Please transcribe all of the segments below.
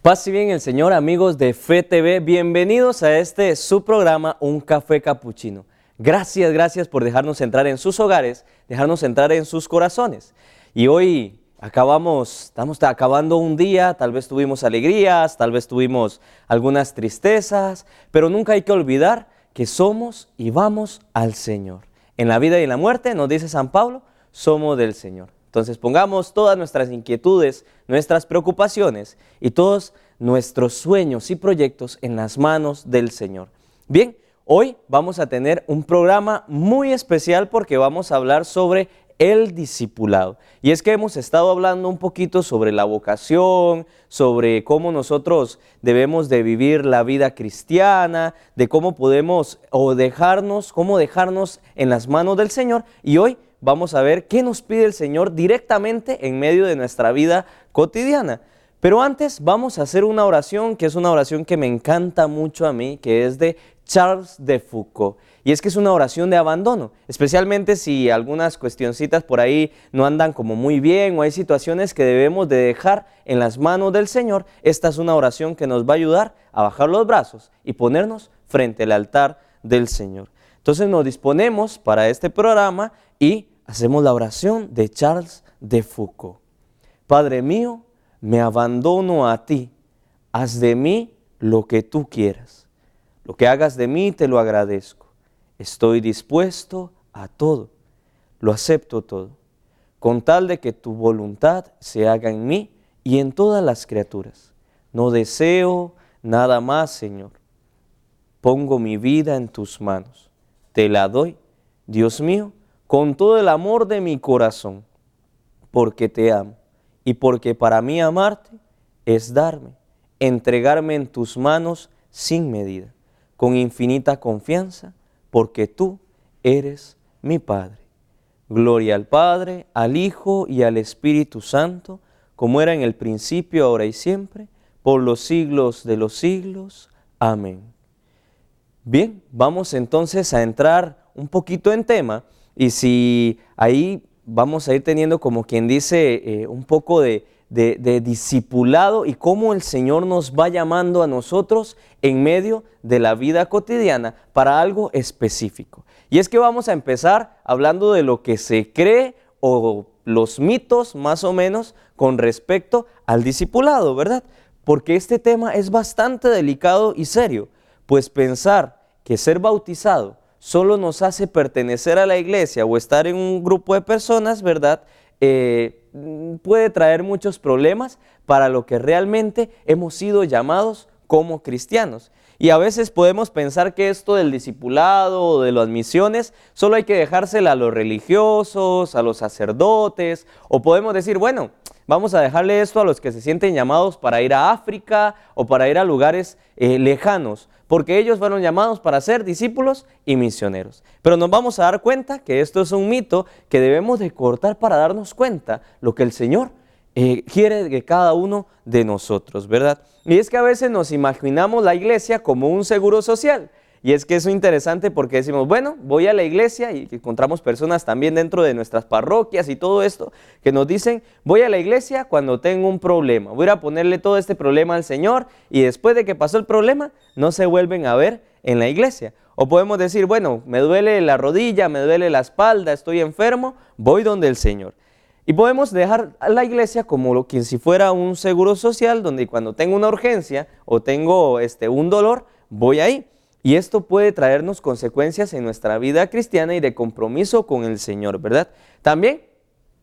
Paz y bien el Señor, amigos de Fe TV, bienvenidos a su programa Un Café Capuchino. Gracias por dejarnos entrar en sus hogares, dejarnos entrar en sus corazones. Y hoy estamos acabando un día, tal vez tuvimos alegrías, tal vez tuvimos algunas tristezas, pero nunca hay que olvidar que somos y vamos al Señor. En la vida y en la muerte, nos dice San Pablo, somos del Señor. Entonces pongamos todas nuestras inquietudes, nuestras preocupaciones y todos nuestros sueños y proyectos en las manos del Señor. Bien, hoy vamos a tener un programa muy especial porque vamos a hablar sobre el discipulado. Y es que hemos estado hablando un poquito sobre la vocación, sobre cómo nosotros debemos de vivir la vida cristiana, de cómo podemos cómo dejarnos en las manos del Señor. Y hoy vamos a ver qué nos pide el Señor directamente en medio de nuestra vida cotidiana. Pero antes vamos a hacer una oración, que es una oración que me encanta mucho a mí, que es de Charles de Foucault. Y es que es una oración de abandono, especialmente si algunas cuestioncitas por ahí no andan como muy bien o hay situaciones que debemos de dejar en las manos del Señor. Esta es una oración que nos va a ayudar a bajar los brazos y ponernos frente al altar del Señor. Entonces nos disponemos para este programa y hacemos la oración de Charles de Foucault. Padre mío, me abandono a ti, haz de mí lo que tú quieras. Lo que hagas de mí te lo agradezco. Estoy dispuesto a todo, lo acepto todo, con tal de que tu voluntad se haga en mí y en todas las criaturas. No deseo nada más, Señor. Pongo mi vida en tus manos. Te la doy, Dios mío, con todo el amor de mi corazón, porque te amo y porque para mí amarte es darme, entregarme en tus manos sin medida, con infinita confianza, porque tú eres mi Padre. Gloria al Padre, al Hijo y al Espíritu Santo, como era en el principio, ahora y siempre, por los siglos de los siglos. Amén. Bien, vamos entonces a entrar un poquito en tema, y si ahí vamos a ir teniendo como quien dice un poco de discipulado y cómo el Señor nos va llamando a nosotros en medio de la vida cotidiana para algo específico. Y es que vamos a empezar hablando de lo que se cree o los mitos más o menos con respecto al discipulado, ¿verdad? Porque este tema es bastante delicado y serio, pues pensar que ser bautizado solo nos hace pertenecer a la iglesia o estar en un grupo de personas, ¿verdad? Puede traer muchos problemas para lo que realmente hemos sido llamados como cristianos. Y a veces podemos pensar que esto del discipulado o de las misiones solo hay que dejársela a los religiosos, a los sacerdotes, o podemos decir, bueno, vamos a dejarle esto a los que se sienten llamados para ir a África o para ir a lugares lejanos, porque ellos fueron llamados para ser discípulos y misioneros. Pero nos vamos a dar cuenta que esto es un mito que debemos de cortar para darnos cuenta lo que el Señor quiere de cada uno de nosotros, ¿verdad? Y es que a veces nos imaginamos la iglesia como un seguro social. Y es que eso es interesante porque decimos, bueno, voy a la iglesia y encontramos personas también dentro de nuestras parroquias y todo esto que nos dicen, voy a la iglesia cuando tengo un problema, voy a ponerle todo este problema al Señor y después de que pasó el problema no se vuelven a ver en la iglesia. O podemos decir, bueno, me duele la rodilla, me duele la espalda, estoy enfermo, voy donde el Señor. Y podemos dejar a la iglesia como quien si fuera un seguro social donde cuando tengo una urgencia o tengo un dolor, voy ahí. Y esto puede traernos consecuencias en nuestra vida cristiana y de compromiso con el Señor, ¿verdad? También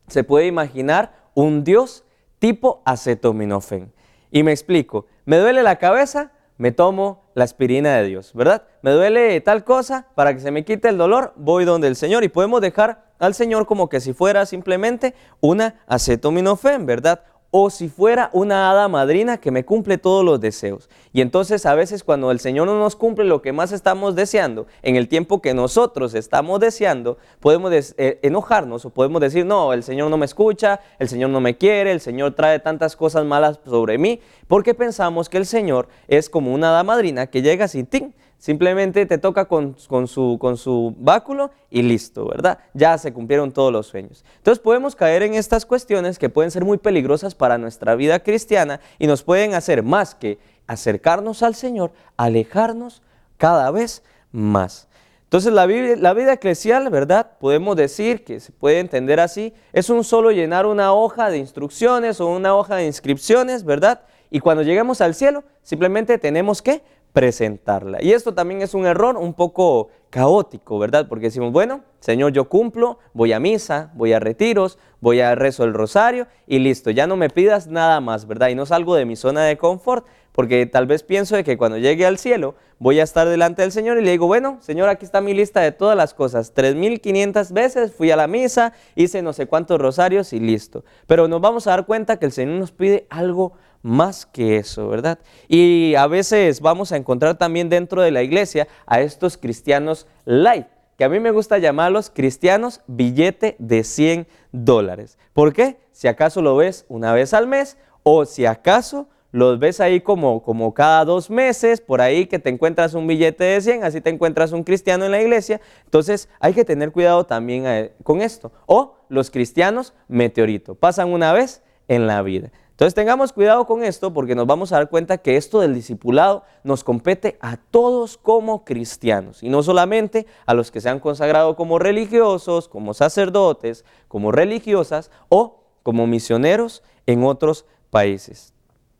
se puede imaginar un Dios tipo acetaminofén. Y me explico, me duele la cabeza, me tomo la aspirina de Dios, ¿verdad? Me duele tal cosa, para que se me quite el dolor, voy donde el Señor. Y podemos dejar al Señor como que si fuera simplemente una acetaminofén, ¿verdad? O si fuera una hada madrina que me cumple todos los deseos. Y entonces a veces cuando el Señor no nos cumple lo que más estamos deseando, en el tiempo que nosotros estamos deseando, podemos enojarnos o podemos decir, no, el Señor no me escucha, el Señor no me quiere, el Señor trae tantas cosas malas sobre mí, porque pensamos que el Señor es como una hada madrina que llega así, ¡ting!, Simplemente te toca con su báculo y listo, ¿verdad? Ya se cumplieron todos los sueños. Entonces podemos caer en estas cuestiones que pueden ser muy peligrosas para nuestra vida cristiana y nos pueden hacer más que acercarnos al Señor, alejarnos cada vez más. Entonces la vida eclesial, ¿verdad? Podemos decir que se puede entender así, es un solo llenar una hoja de instrucciones o una hoja de inscripciones, ¿verdad? Y cuando lleguemos al cielo, simplemente tenemos que presentarla. Y esto también es un error un poco caótico, ¿verdad? Porque decimos, bueno, Señor, yo cumplo, voy a misa, voy a retiros, voy a rezo el rosario y listo, ya no me pidas nada más, ¿verdad? Y no salgo de mi zona de confort, porque tal vez pienso de que cuando llegue al cielo voy a estar delante del Señor y le digo, bueno, Señor, aquí está mi lista de todas las cosas, 3.500 veces fui a la misa, hice no sé cuántos rosarios y listo. Pero nos vamos a dar cuenta que el Señor nos pide algo más que eso, ¿verdad? Y a veces vamos a encontrar también dentro de la iglesia a estos cristianos light, que a mí me gusta llamarlos cristianos billete de $100. ¿Por qué? Si acaso lo ves una vez al mes o si acaso los ves ahí como cada 2 meses, por ahí que te encuentras un billete de 100, así te encuentras un cristiano en la iglesia. Entonces hay que tener cuidado también con esto. O los cristianos meteorito, pasan una vez en la vida. Entonces tengamos cuidado con esto porque nos vamos a dar cuenta que esto del discipulado nos compete a todos como cristianos y no solamente a los que se han consagrado como religiosos, como sacerdotes, como religiosas o como misioneros en otros países.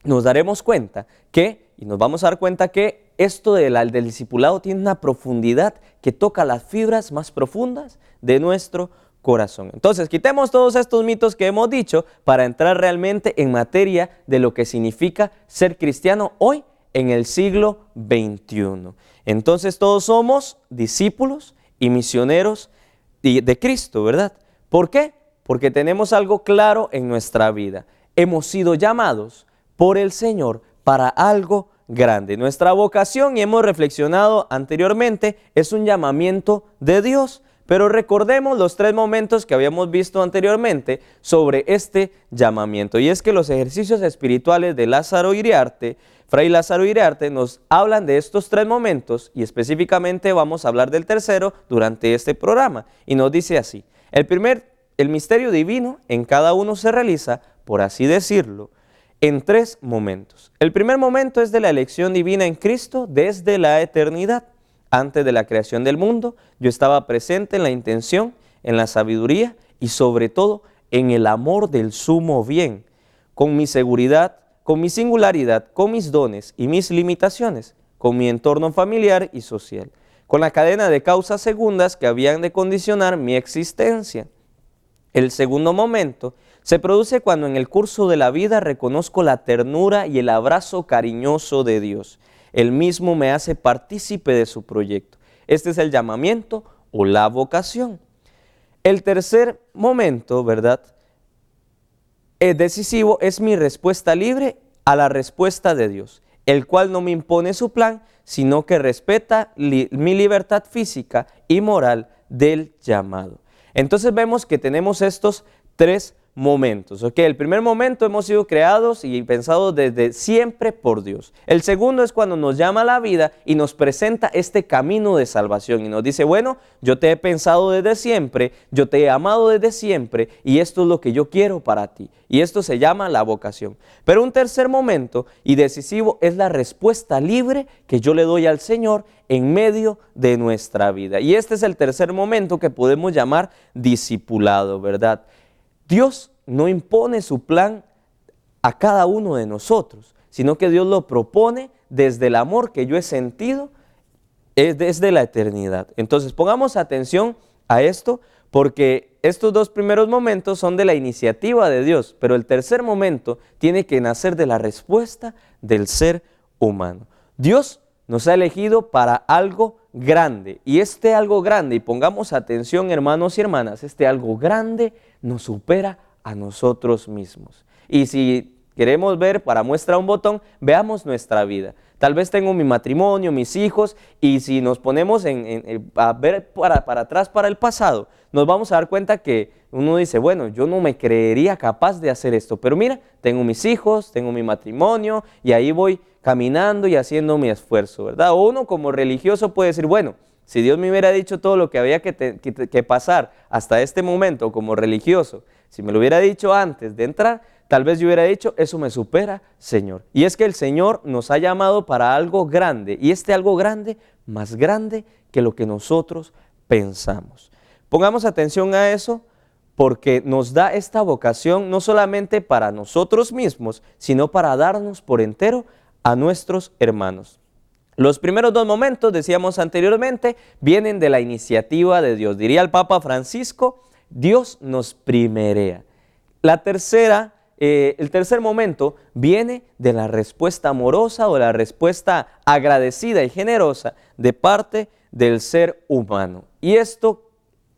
Nos daremos cuenta y nos vamos a dar cuenta que esto del discipulado tiene una profundidad que toca las fibras más profundas de nuestro corazón. Entonces, quitemos todos estos mitos que hemos dicho para entrar realmente en materia de lo que significa ser cristiano hoy en el siglo XXI. Entonces, todos somos discípulos y misioneros de Cristo, ¿verdad? ¿Por qué? Porque tenemos algo claro en nuestra vida. Hemos sido llamados por el Señor para algo grande. Nuestra vocación, y hemos reflexionado anteriormente, es un llamamiento de Dios. Pero recordemos los 3 momentos que habíamos visto anteriormente sobre este llamamiento. Y es que los ejercicios espirituales de Fray Lázaro Iriarte, nos hablan de estos 3 momentos y específicamente vamos a hablar del tercero durante este programa. Y nos dice así: el misterio divino en cada uno se realiza, por así decirlo, en 3 momentos. El primer momento es de la elección divina en Cristo desde la eternidad. Antes de la creación del mundo, yo estaba presente en la intención, en la sabiduría y sobre todo en el amor del sumo bien, con mi seguridad, con mi singularidad, con mis dones y mis limitaciones, con mi entorno familiar y social, con la cadena de causas segundas que habían de condicionar mi existencia. El segundo momento se produce cuando en el curso de la vida reconozco la ternura y el abrazo cariñoso de Dios. Él mismo me hace partícipe de su proyecto. Este es el llamamiento o la vocación. El tercer momento, ¿verdad?, decisivo es mi respuesta libre a la respuesta de Dios, el cual no me impone su plan, sino que respeta mi libertad física y moral del llamado. Entonces vemos que tenemos estos 3 momentos, ¿ok? El primer momento, hemos sido creados y pensados desde siempre por Dios. El segundo es cuando nos llama a la vida y nos presenta este camino de salvación y nos dice, bueno, yo te he pensado desde siempre, yo te he amado desde siempre y esto es lo que yo quiero para ti. Y esto se llama la vocación. Pero un tercer momento y decisivo es la respuesta libre que yo le doy al Señor en medio de nuestra vida. Y este es el tercer momento que podemos llamar discipulado, ¿verdad? Dios no impone su plan a cada uno de nosotros, sino que Dios lo propone desde el amor que yo he sentido desde la eternidad. Entonces pongamos atención a esto porque estos 2 primeros momentos son de la iniciativa de Dios, pero el tercer momento tiene que nacer de la respuesta del ser humano. Dios nos ha elegido para algo grande y este algo grande, y pongamos atención hermanos y hermanas, este algo grande nos supera a nosotros mismos. Y si queremos ver para muestra un botón, veamos nuestra vida. Tal vez tengo mi matrimonio, mis hijos, y si nos ponemos a ver para atrás, para el pasado, nos vamos a dar cuenta que uno dice, bueno, yo no me creería capaz de hacer esto, pero mira, tengo mis hijos, tengo mi matrimonio, y ahí voy caminando y haciendo mi esfuerzo, ¿verdad? O uno como religioso puede decir, bueno, si Dios me hubiera dicho todo lo que había que pasar hasta este momento como religioso, si me lo hubiera dicho antes de entrar, tal vez yo hubiera dicho, eso me supera, Señor. Y es que el Señor nos ha llamado para algo grande, y este algo grande, más grande que lo que nosotros pensamos. Pongamos atención a eso, porque nos da esta vocación no solamente para nosotros mismos, sino para darnos por entero a nuestros hermanos. Los primeros dos momentos, decíamos anteriormente, vienen de la iniciativa de Dios. Diría el Papa Francisco, Dios nos primerea. El tercer momento viene de la respuesta amorosa o la respuesta agradecida y generosa de parte del ser humano. Y esto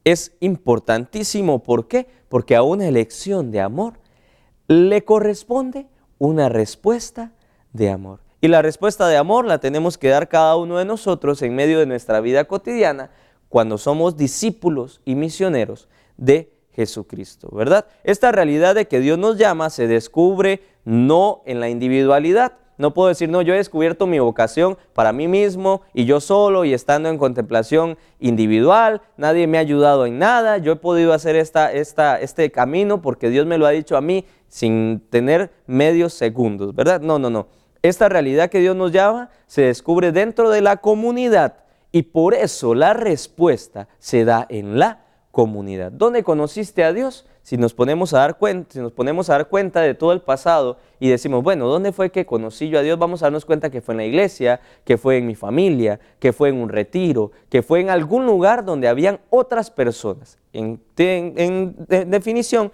es importantísimo. ¿Por qué? Porque a una elección de amor le corresponde una respuesta de amor. Y la respuesta de amor la tenemos que dar cada uno de nosotros en medio de nuestra vida cotidiana cuando somos discípulos y misioneros de Jesucristo, ¿verdad? Esta realidad de que Dios nos llama se descubre no en la individualidad. No puedo decir, no, yo he descubierto mi vocación para mí mismo y yo solo y estando en contemplación individual, nadie me ha ayudado en nada, yo he podido hacer este camino porque Dios me lo ha dicho a mí sin tener medios segundos, ¿verdad? No, no, no. Esta realidad que Dios nos llama se descubre dentro de la comunidad y por eso la respuesta se da en la comunidad. ¿Dónde conociste a Dios? Si nos ponemos a dar cuenta de todo el pasado y decimos, bueno, ¿dónde fue que conocí yo a Dios? Vamos a darnos cuenta que fue en la iglesia, que fue en mi familia, que fue en un retiro, que fue en algún lugar donde habían otras personas. En definición,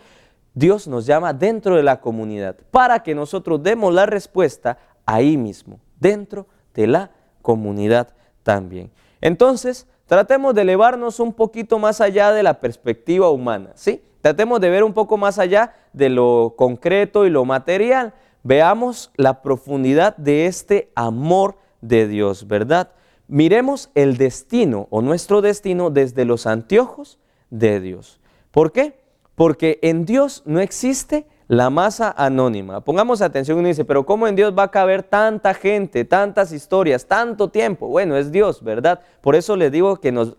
Dios nos llama dentro de la comunidad para que nosotros demos la respuesta ahí mismo, dentro de la comunidad también. Entonces, tratemos de elevarnos un poquito más allá de la perspectiva humana, ¿sí? Tratemos de ver un poco más allá de lo concreto y lo material. Veamos la profundidad de este amor de Dios, ¿verdad? Miremos el destino o nuestro destino desde los anteojos de Dios. ¿Por qué? Porque en Dios no existe la masa anónima. Pongamos atención, uno dice, pero ¿cómo en Dios va a caber tanta gente, tantas historias, tanto tiempo? Bueno, es Dios, ¿verdad? Por eso les digo que nos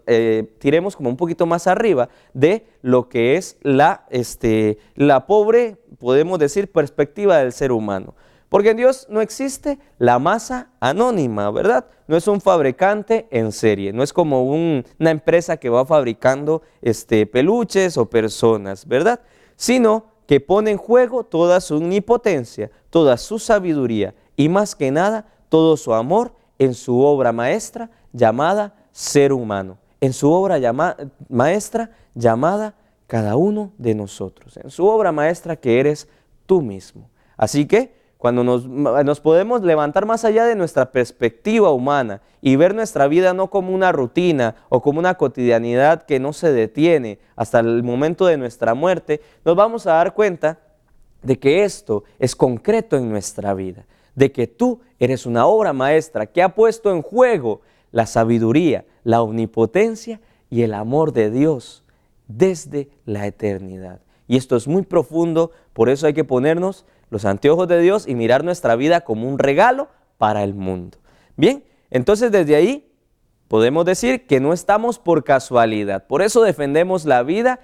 tiremos como un poquito más arriba de lo que es la pobre, podemos decir, perspectiva del ser humano. Porque en Dios no existe la masa anónima, ¿verdad? No es un fabricante en serie, no es como una empresa que va fabricando peluches o personas, ¿verdad? Sino que pone en juego toda su omnipotencia, toda su sabiduría y más que nada todo su amor en su obra maestra llamada ser humano, en su obra maestra llamada cada uno de nosotros, en su obra maestra que eres tú mismo. Así que cuando nos podemos levantar más allá de nuestra perspectiva humana y ver nuestra vida no como una rutina o como una cotidianidad que no se detiene hasta el momento de nuestra muerte, nos vamos a dar cuenta de que esto es concreto en nuestra vida, de que tú eres una obra maestra que ha puesto en juego la sabiduría, la omnipotencia y el amor de Dios desde la eternidad. Y esto es muy profundo, por eso hay que ponernos los anteojos de Dios y mirar nuestra vida como un regalo para el mundo. Bien, entonces desde ahí podemos decir que no estamos por casualidad. Por eso defendemos la vida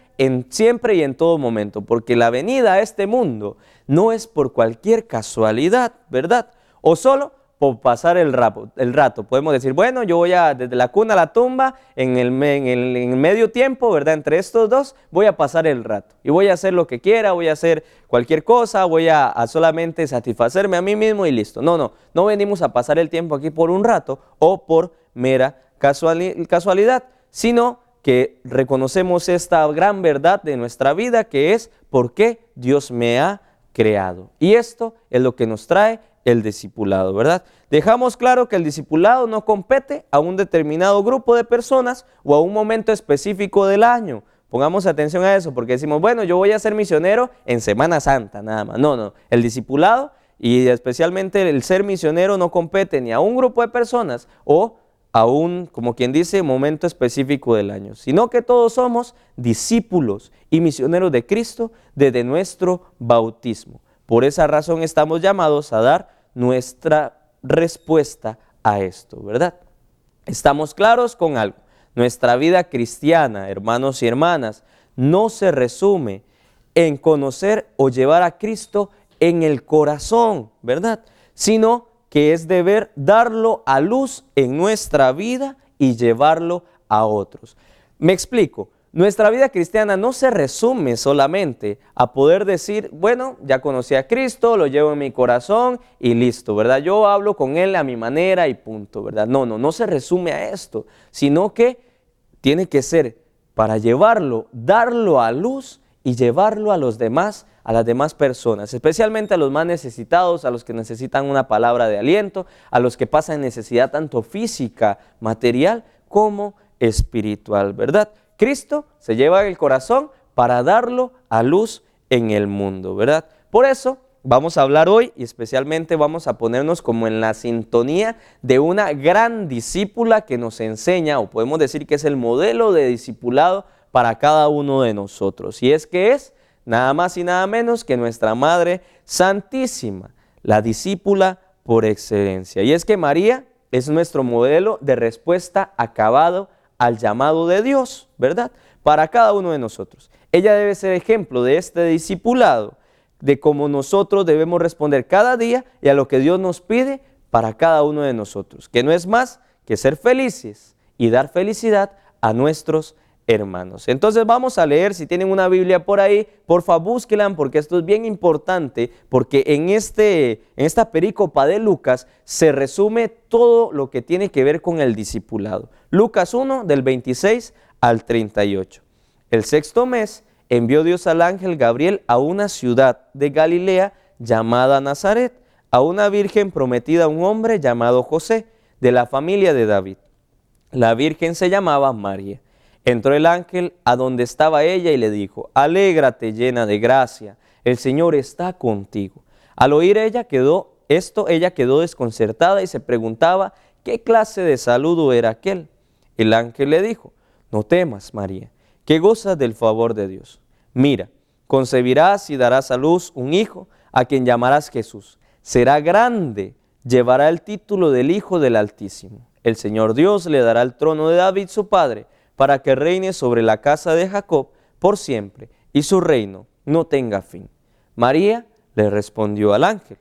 siempre y en todo momento, porque la venida a este mundo no es por cualquier casualidad, ¿verdad? O solo por pasar el rato. Podemos decir, bueno, yo voy desde la cuna a la tumba, en el medio tiempo, ¿verdad? Entre estos dos, voy a pasar el rato. Y voy a hacer lo que quiera, voy a hacer cualquier cosa, voy a solamente satisfacerme a mí mismo y listo. No venimos a pasar el tiempo aquí por un rato o por mera casualidad, sino que reconocemos esta gran verdad de nuestra vida que es por qué Dios me ha creado. Y esto es lo que nos trae el discipulado, ¿verdad? Dejamos claro que el discipulado no compete a un determinado grupo de personas o a un momento específico del año. Pongamos atención a eso, porque decimos, bueno, yo voy a ser misionero en Semana Santa, nada más. No, no, el discipulado y especialmente el ser misionero no compete ni a un grupo de personas o a un, como quien dice, momento específico del año, sino que todos somos discípulos y misioneros de Cristo desde nuestro bautismo. Por esa razón estamos llamados a dar nuestra respuesta a esto, ¿verdad? Estamos claros con algo. Nuestra vida cristiana, hermanos y hermanas, no se resume en conocer o llevar a Cristo en el corazón, ¿verdad? Sino que es deber darlo a luz en nuestra vida y llevarlo a otros. Me explico. Nuestra vida cristiana no se resume solamente a poder decir, bueno, ya conocí a Cristo, lo llevo en mi corazón y listo, ¿verdad? Yo hablo con Él a mi manera y punto, ¿verdad? No se resume a esto, sino que tiene que ser para llevarlo, darlo a luz y llevarlo a los demás, a las demás personas, especialmente a los más necesitados, a los que necesitan una palabra de aliento, a los que pasan necesidad tanto física, material, como espiritual, ¿verdad? Cristo se lleva el corazón para darlo a luz en el mundo, ¿verdad? Por eso vamos a hablar hoy y especialmente vamos a ponernos como en la sintonía de una gran discípula que nos enseña, o podemos decir que es el modelo de discipulado para cada uno de nosotros. Y es que es nada más y nada menos que nuestra Madre Santísima, la discípula por excelencia. Y es que María es nuestro modelo de respuesta acabado al llamado de Dios, ¿verdad? Para cada uno de nosotros. Ella debe ser ejemplo de este discipulado, de cómo nosotros debemos responder cada día y a lo que Dios nos pide para cada uno de nosotros, que no es más que ser felices y dar felicidad a nuestros hermanos. Entonces vamos a leer, si tienen una Biblia por ahí, por favor búsquenla, porque esto es bien importante, porque en esta perícopa de Lucas se resume todo lo que tiene que ver con el discipulado. Lucas 1, del 26 al 38. El sexto mes envió Dios al ángel Gabriel a una ciudad de Galilea llamada Nazaret, a una virgen prometida a un hombre llamado José, de la familia de David. La virgen se llamaba María. Entró el ángel a donde estaba ella y le dijo, alégrate llena de gracia, el Señor está contigo. Al oír ella quedó desconcertada y se preguntaba qué clase de saludo era aquel. El ángel le dijo, no temas, María, que gozas del favor de Dios. Mira, concebirás y darás a luz un hijo, a quien llamarás Jesús. Será grande, llevará el título del Hijo del Altísimo. El Señor Dios le dará el trono de David su padre, para que reine sobre la casa de Jacob por siempre, y su reino no tenga fin. María le respondió al ángel,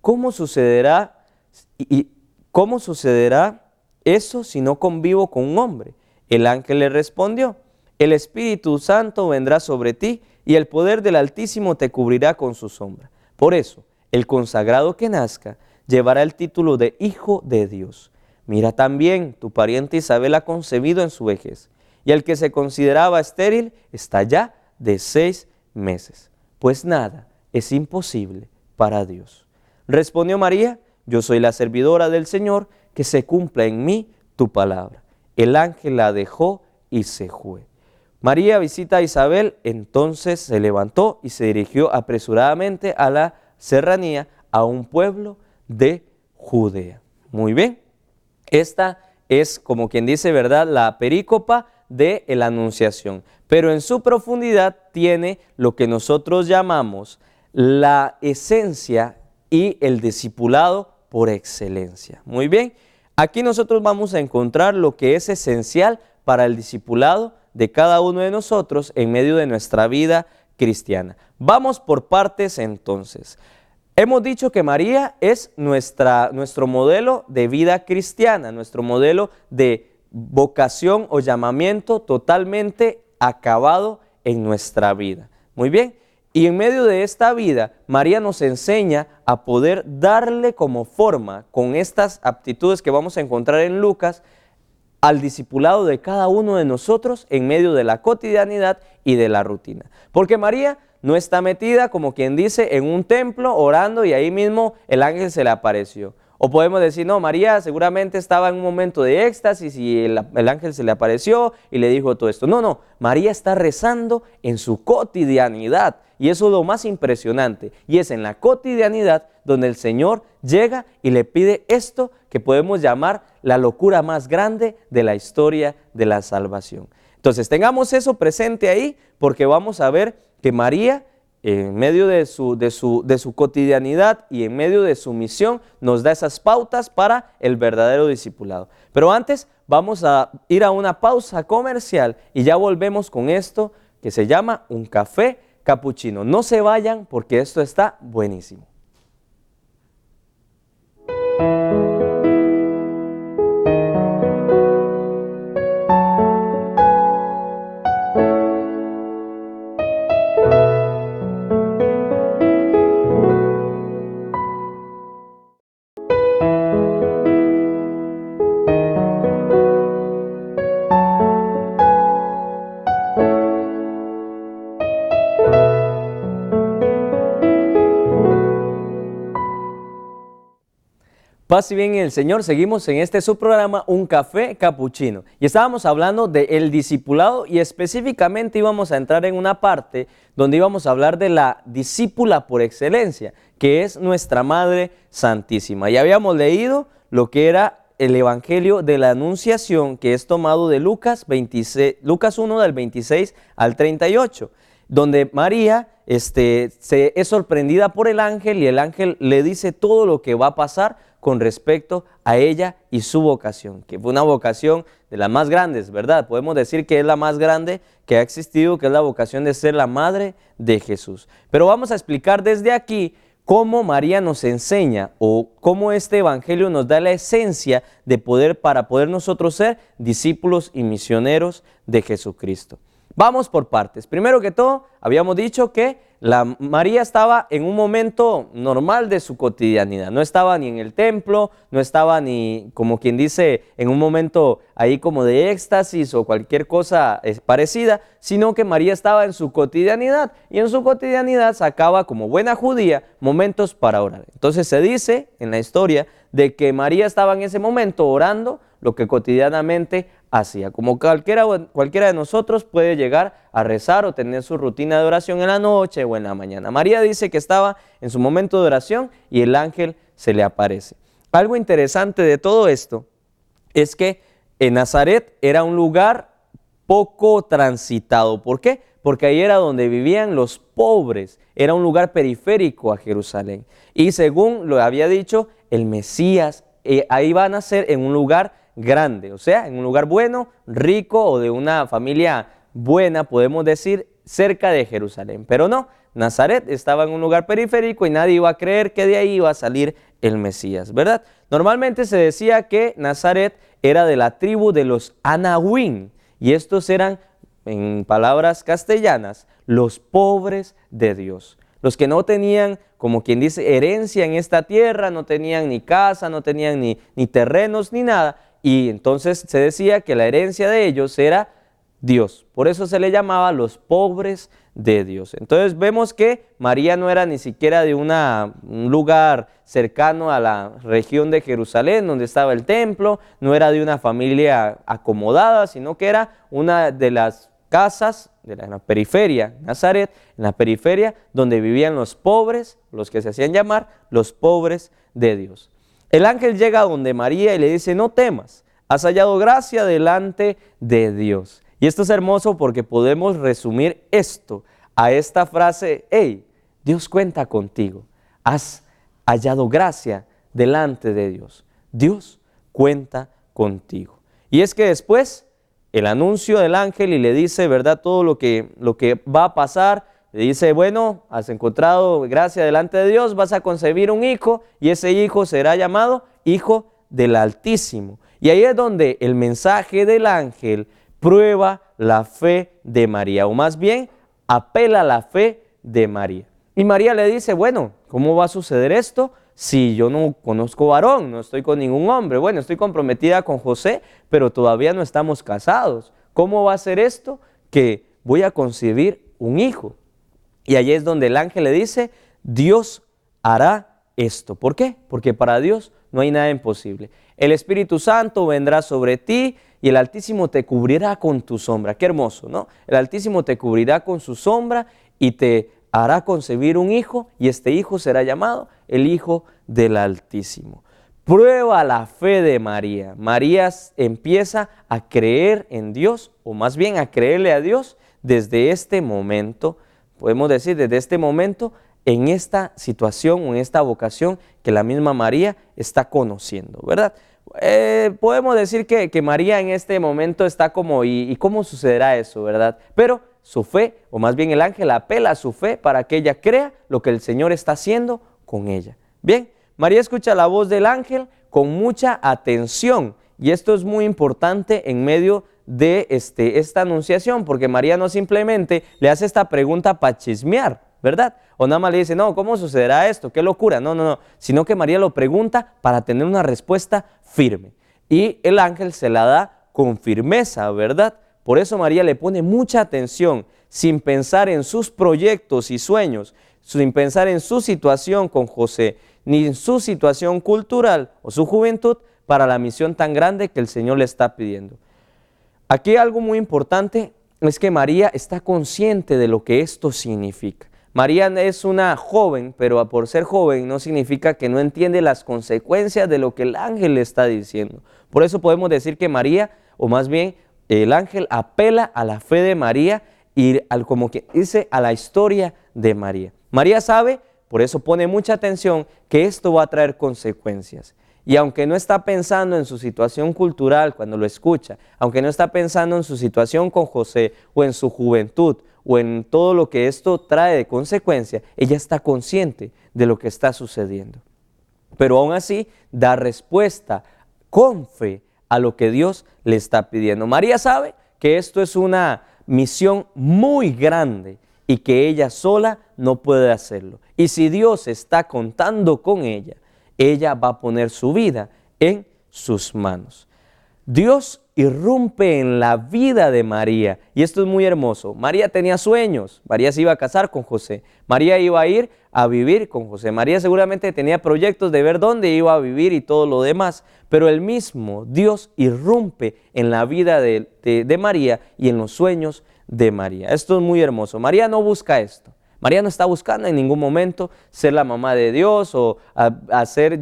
¿cómo sucederá eso si no convivo con un hombre? El ángel le respondió, el Espíritu Santo vendrá sobre ti, y el poder del Altísimo te cubrirá con su sombra. Por eso, el consagrado que nazca llevará el título de Hijo de Dios. Mira también, tu pariente Isabel ha concebido en su vejez, y el que se consideraba estéril está ya de 6 meses. Pues nada es imposible para Dios. Respondió María, yo soy la servidora del Señor, que se cumpla en mí tu palabra. El ángel la dejó y se fue. María visita a Isabel, entonces se levantó y se dirigió apresuradamente a la serranía, a un pueblo de Judea. Muy bien, esta es, como quien dice, ¿verdad?, la perícopa de la Anunciación, pero en su profundidad tiene lo que nosotros llamamos la esencia y el discipulado por excelencia. Muy bien, aquí nosotros vamos a encontrar lo que es esencial para el discipulado de cada uno de nosotros en medio de nuestra vida cristiana. Vamos por partes entonces. Hemos dicho que María es nuestro modelo de vida cristiana, nuestro modelo de vocación o llamamiento totalmente acabado en nuestra vida. Muy bien, y en medio de esta vida, María nos enseña a poder darle como forma, con estas aptitudes que vamos a encontrar en Lucas, al discipulado de cada uno de nosotros en medio de la cotidianidad y de la rutina. Porque María no está metida, como quien dice, en un templo orando y ahí mismo el ángel se le apareció. O podemos decir, no, María seguramente estaba en un momento de éxtasis y el ángel se le apareció y le dijo todo esto. No, María está rezando en su cotidianidad. Y eso es lo más impresionante. Y es en la cotidianidad donde el Señor llega y le pide esto que podemos llamar la locura más grande de la historia de la salvación. Entonces tengamos eso presente ahí, porque vamos a ver que María, en medio de su cotidianidad y en medio de su misión, nos da esas pautas para el verdadero discipulado. Pero antes vamos a ir a una pausa comercial y ya volvemos con esto que se llama un café capuchino. No se vayan porque esto está buenísimo. Paz y bien en el Señor, seguimos en este subprograma Un Café Capuchino y estábamos hablando del discipulado y específicamente íbamos a entrar en una parte donde íbamos a hablar de la discípula por excelencia, que es nuestra Madre Santísima. Ya habíamos leído lo que era el Evangelio de la Anunciación, que es tomado de Lucas 1 del 26 al 38, donde María es sorprendida por el ángel y el ángel le dice todo lo que va a pasar con respecto a ella y su vocación, que fue una vocación de las más grandes, ¿verdad? Podemos decir que es la más grande que ha existido, que es la vocación de ser la madre de Jesús. Pero vamos a explicar desde aquí cómo María nos enseña o cómo este evangelio nos da la esencia para poder nosotros ser discípulos y misioneros de Jesucristo. Vamos por partes. Primero que todo, habíamos dicho que María estaba en un momento normal de su cotidianidad. No estaba ni en el templo, no estaba ni, como quien dice, en un momento ahí como de éxtasis o cualquier cosa parecida, sino que María estaba en su cotidianidad y en su cotidianidad sacaba como buena judía momentos para orar. Entonces se dice en la historia de que María estaba en ese momento orando lo que cotidianamente hacía. Como cualquiera de nosotros puede llegar a rezar o tener su rutina de oración en la noche o en la mañana. María dice que estaba en su momento de oración y el ángel se le aparece. Algo interesante de todo esto es que en Nazaret era un lugar poco transitado. ¿Por qué? Porque ahí era donde vivían los pobres. Era un lugar periférico a Jerusalén. Y según lo había dicho, el Mesías ahí va a nacer en un lugar grande, o sea, en un lugar bueno, rico o de una familia buena, podemos decir, cerca de Jerusalén. Pero no, Nazaret estaba en un lugar periférico y nadie iba a creer que de ahí iba a salir el Mesías, ¿verdad? Normalmente se decía que Nazaret era de la tribu de los Anahuín y estos eran, en palabras castellanas, los pobres de Dios. Los que no tenían, como quien dice, herencia en esta tierra, no tenían ni casa, no tenían ni terrenos ni nada. Y entonces se decía que la herencia de ellos era Dios. Por eso se le llamaba los pobres de Dios. Entonces vemos que María no era ni siquiera de un lugar cercano a la región de Jerusalén, donde estaba el templo, no era de una familia acomodada, sino que era una de las casas de la periferia, Nazaret, en la periferia, donde vivían los pobres, los que se hacían llamar los pobres de Dios. El ángel llega donde María y le dice, no temas, has hallado gracia delante de Dios. Y esto es hermoso porque podemos resumir esto a esta frase, hey, Dios cuenta contigo, has hallado gracia delante de Dios. Dios cuenta contigo. Y es que después el anuncio del ángel y le dice, ¿verdad?, todo lo que va a pasar. Le dice, bueno, has encontrado gracia delante de Dios, vas a concebir un hijo y ese hijo será llamado Hijo del Altísimo. Y ahí es donde el mensaje del ángel prueba la fe de María, o más bien apela a la fe de María. Y María le dice, bueno, ¿cómo va a suceder esto? Si yo no conozco varón, no estoy con ningún hombre. Bueno, estoy comprometida con José, pero todavía no estamos casados. ¿Cómo va a ser esto? Que voy a concebir un hijo. Y allí es donde el ángel le dice, Dios hará esto. ¿Por qué? Porque para Dios no hay nada imposible. El Espíritu Santo vendrá sobre ti y el Altísimo te cubrirá con tu sombra. Qué hermoso, ¿no? El Altísimo te cubrirá con su sombra y te hará concebir un hijo, y este hijo será llamado el Hijo del Altísimo. Prueba la fe de María. María empieza a creer en Dios, o más bien a creerle a Dios desde este momento, podemos decir desde este momento, en esta situación o en esta vocación que la misma María está conociendo, ¿verdad? Podemos decir que María en este momento está como, ¿y cómo sucederá eso, verdad? Pero su fe, o más bien el ángel apela a su fe para que ella crea lo que el Señor está haciendo con ella. Bien, María escucha la voz del ángel con mucha atención, y esto es muy importante en medio de esta anunciación, porque María no simplemente le hace esta pregunta para chismear, ¿verdad? O nada más le dice, no, ¿cómo sucederá esto? ¡Qué locura! No, sino que María lo pregunta para tener una respuesta firme. Y el ángel se la da con firmeza, ¿verdad? Por eso María le pone mucha atención, sin pensar en sus proyectos y sueños, sin pensar en su situación con José, ni en su situación cultural o su juventud para la misión tan grande que el Señor le está pidiendo. Aquí algo muy importante es que María está consciente de lo que esto significa. María es una joven, pero por ser joven no significa que no entiende las consecuencias de lo que el ángel le está diciendo. Por eso podemos decir que María, o más bien el ángel apela a la fe de María y como que dice a la historia de María. María sabe, por eso pone mucha atención, que esto va a traer consecuencias. Y aunque no está pensando en su situación cultural cuando lo escucha, aunque no está pensando en su situación con José o en su juventud o en todo lo que esto trae de consecuencia, ella está consciente de lo que está sucediendo. Pero aún así da respuesta con fe a lo que Dios le está pidiendo. María sabe que esto es una misión muy grande y que ella sola no puede hacerlo. Y si Dios está contando con ella, ella va a poner su vida en sus manos. Dios irrumpe en la vida de María, y esto es muy hermoso. María tenía sueños, María se iba a casar con José, María iba a ir a vivir con José, María seguramente tenía proyectos de ver dónde iba a vivir y todo lo demás, pero el mismo Dios irrumpe en la vida de María y en los sueños de María. Esto es muy hermoso. María no busca esto. María no está buscando en ningún momento ser la mamá de Dios o rezar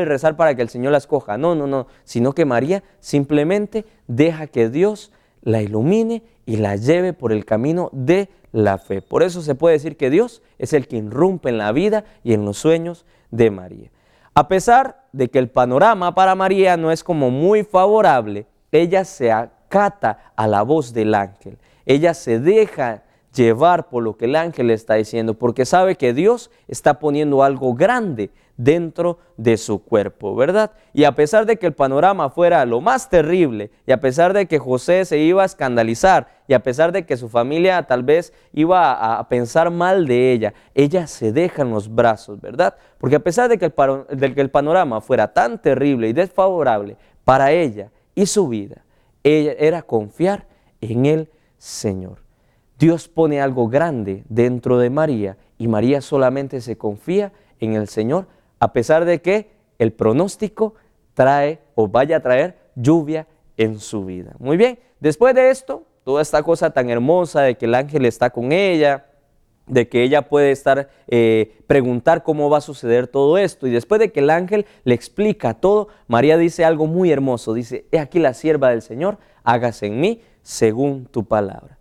y rezar para que el Señor la escoja. No, sino que María simplemente deja que Dios la ilumine y la lleve por el camino de la fe. Por eso se puede decir que Dios es el que irrumpe en la vida y en los sueños de María. A pesar de que el panorama para María no es como muy favorable, ella se acata a la voz del ángel. Ella se deja llevar por lo que el ángel le está diciendo, porque sabe que Dios está poniendo algo grande dentro de su cuerpo, ¿verdad? Y a pesar de que el panorama fuera lo más terrible, y a pesar de que José se iba a escandalizar, y a pesar de que su familia tal vez iba a pensar mal de ella se deja en los brazos, ¿verdad? Porque a pesar de que el panorama fuera tan terrible y desfavorable para ella y su vida, ella era confiar en el Señor. Dios pone algo grande dentro de María y María solamente se confía en el Señor, a pesar de que el pronóstico trae o vaya a traer lluvia en su vida. Muy bien, después de esto, toda esta cosa tan hermosa de que el ángel está con ella, de que ella puede preguntar cómo va a suceder todo esto, y después de que el ángel le explica todo, María dice algo muy hermoso, dice, he aquí la sierva del Señor, hágase en mí según tu palabra.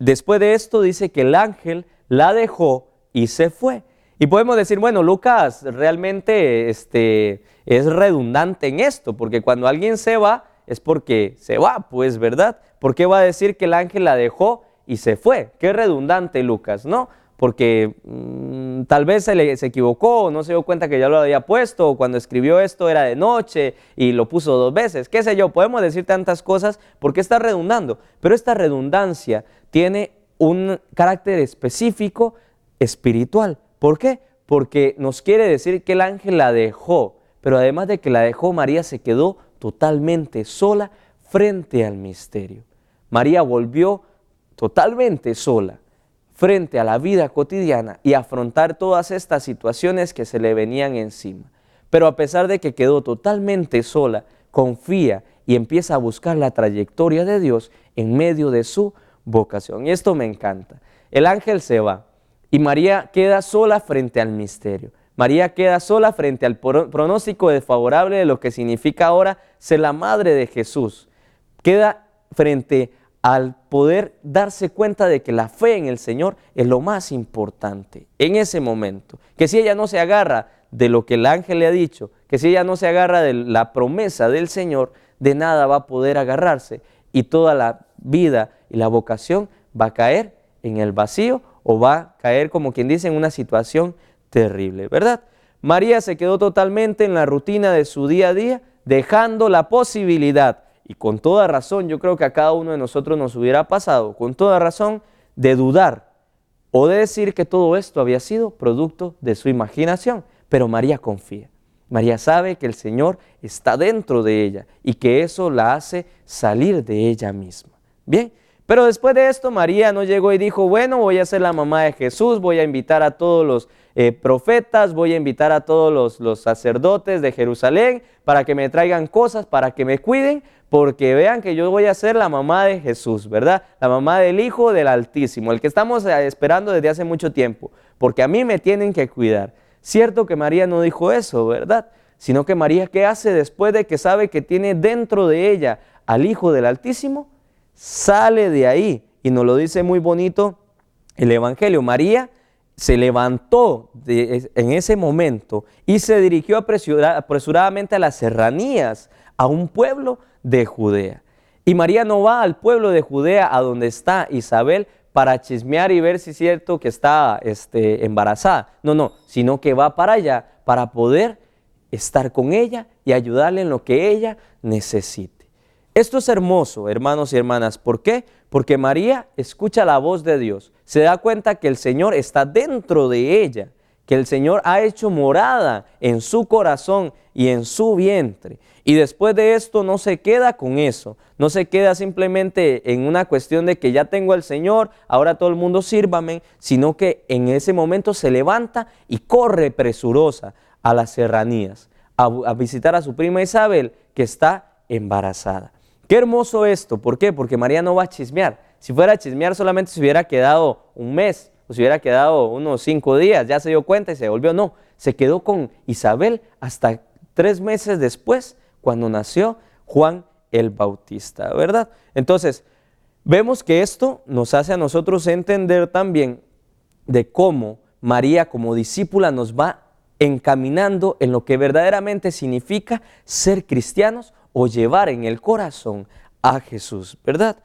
Después de esto dice que el ángel la dejó y se fue. Y podemos decir, bueno, Lucas realmente es redundante en esto, porque cuando alguien se va es porque se va, pues, ¿verdad? ¿Por qué va a decir que el ángel la dejó y se fue? Qué redundante, Lucas, ¿no? Porque tal vez se equivocó, no se dio cuenta que ya lo había puesto, o cuando escribió esto era de noche y lo puso 2 veces, qué sé yo, podemos decir tantas cosas porque está redundando, pero esta redundancia tiene un carácter específico espiritual. ¿Por qué? Porque nos quiere decir que el ángel la dejó, pero además de que la dejó, María se quedó totalmente sola frente al misterio. María volvió totalmente sola frente a la vida cotidiana y afrontar todas estas situaciones que se le venían encima. pero a pesar de que quedó totalmente sola, confía y empieza a buscar la trayectoria de Dios en medio de su vocación. Y esto me encanta. El ángel se va y María queda sola frente al misterio. María queda sola frente al pronóstico desfavorable de lo que significa ahora ser la madre de Jesús. Queda frente al poder darse cuenta de que la fe en el Señor es lo más importante en ese momento. Que si ella no se agarra de lo que el ángel le ha dicho, que si ella no se agarra de la promesa del Señor, de nada va a poder agarrarse y toda la vida y la vocación va a caer en el vacío o va a caer, como quien dice, en una situación terrible, ¿verdad? María se quedó totalmente en la rutina de su día a día, dejando la posibilidad, y con toda razón, yo creo que a cada uno de nosotros nos hubiera pasado, con toda razón, de dudar o de decir que todo esto había sido producto de su imaginación. Pero María confía. María sabe que el Señor está dentro de ella y que eso la hace salir de ella misma. Bien, pero después de esto María no llegó y dijo, bueno, voy a ser la mamá de Jesús, voy a invitar a todos los profetas, voy a invitar a todos los sacerdotes de Jerusalén para que me traigan cosas, para que me cuiden, porque vean que yo voy a ser la mamá de Jesús, ¿verdad? La mamá del Hijo del Altísimo, el que estamos esperando desde hace mucho tiempo, porque a mí me tienen que cuidar. Cierto que María no dijo eso, ¿verdad? Sino que María, ¿qué hace después de que sabe que tiene dentro de ella al Hijo del Altísimo? Sale de ahí, y nos lo dice muy bonito el Evangelio. María se levantó en ese momento y se dirigió apresuradamente a las serranías, a un pueblo de Judea. Y María no va al pueblo de Judea a donde está Isabel para chismear y ver si es cierto que está embarazada. No, sino que va para allá para poder estar con ella y ayudarle en lo que ella necesite. Esto es hermoso, hermanos y hermanas. ¿Por qué? Porque María escucha la voz de Dios, se da cuenta que el Señor está dentro de ella, que el Señor ha hecho morada en su corazón y en su vientre. Y después de esto no se queda con eso, no se queda simplemente en una cuestión de que ya tengo al Señor, ahora todo el mundo sírvame, sino que en ese momento se levanta y corre presurosa a las serranías, a visitar a su prima Isabel, que está embarazada. Qué hermoso esto, ¿por qué? Porque María no va a chismear. Si fuera a chismear solamente se hubiera quedado un mes, o se hubiera quedado unos 5 días, ya se dio cuenta y se volvió. No, se quedó con Isabel hasta 3 meses después, cuando nació Juan el Bautista, ¿verdad? Entonces, vemos que esto nos hace a nosotros entender también de cómo María como discípula nos va encaminando en lo que verdaderamente significa ser cristianos o llevar en el corazón a Jesús, ¿verdad?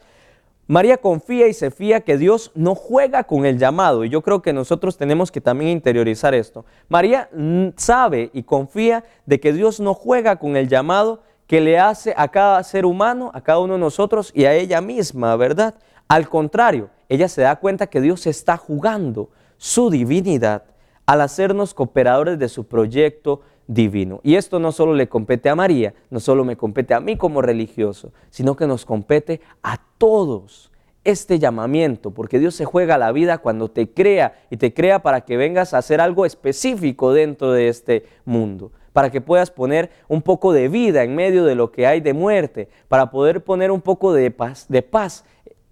María confía y se fía que Dios no juega con el llamado, y yo creo que nosotros tenemos que también interiorizar esto. María sabe y confía de que Dios no juega con el llamado que le hace a cada ser humano, a cada uno de nosotros y a ella misma, ¿verdad? Al contrario, ella se da cuenta que Dios está jugando su divinidad al hacernos cooperadores de su proyecto divino. Y esto no solo le compete a María, no solo me compete a mí como religioso, sino que nos compete a todos este llamamiento, porque Dios se juega la vida cuando te crea, y te crea para que vengas a hacer algo específico dentro de este mundo, para que puedas poner un poco de vida en medio de lo que hay de muerte, para poder poner un poco de paz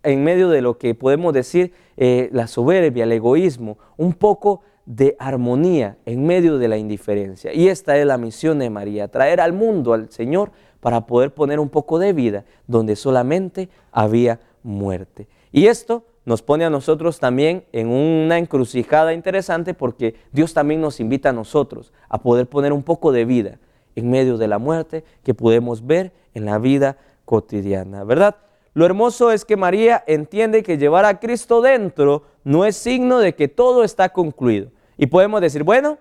en medio de lo que podemos decir la soberbia, el egoísmo, un poco de armonía en medio de la indiferencia. Y esta es la misión de María, traer al mundo al Señor para poder poner un poco de vida donde solamente había muerte. Y esto nos pone a nosotros también en una encrucijada interesante, porque Dios también nos invita a nosotros a poder poner un poco de vida en medio de la muerte que podemos ver en la vida cotidiana, ¿verdad? Lo hermoso es que María entiende que llevar a Cristo dentro no es signo de que todo está concluido. Y podemos decir, bueno,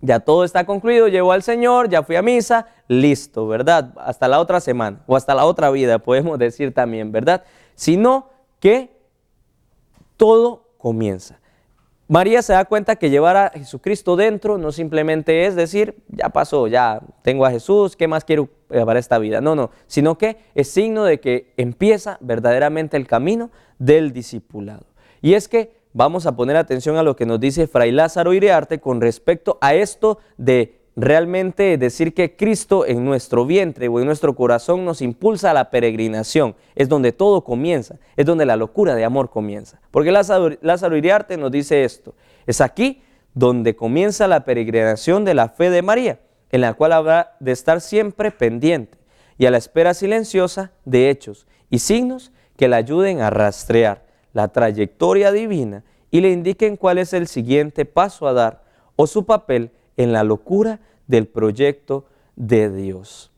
ya todo está concluido, llevo al Señor, ya fui a misa, listo, ¿verdad? Hasta la otra semana o hasta la otra vida, podemos decir también, ¿verdad? Sino que todo comienza. María se da cuenta que llevar a Jesucristo dentro no simplemente es decir, ya pasó, ya tengo a Jesús, ¿qué más quiero para esta vida? No, sino que es signo de que empieza verdaderamente el camino del discipulado. Y es que vamos a poner atención a lo que nos dice Fray Lázaro Iriarte con respecto a esto de realmente decir que Cristo en nuestro vientre o en nuestro corazón nos impulsa a la peregrinación. Es donde todo comienza, es donde la locura de amor comienza. Porque Lázaro Iriarte nos dice esto: es aquí donde comienza la peregrinación de la fe de María, en la cual habrá de estar siempre pendiente y a la espera silenciosa de hechos y signos que la ayuden a rastrear la trayectoria divina y le indiquen cuál es el siguiente paso a dar o su papel en la locura del proyecto de Dios.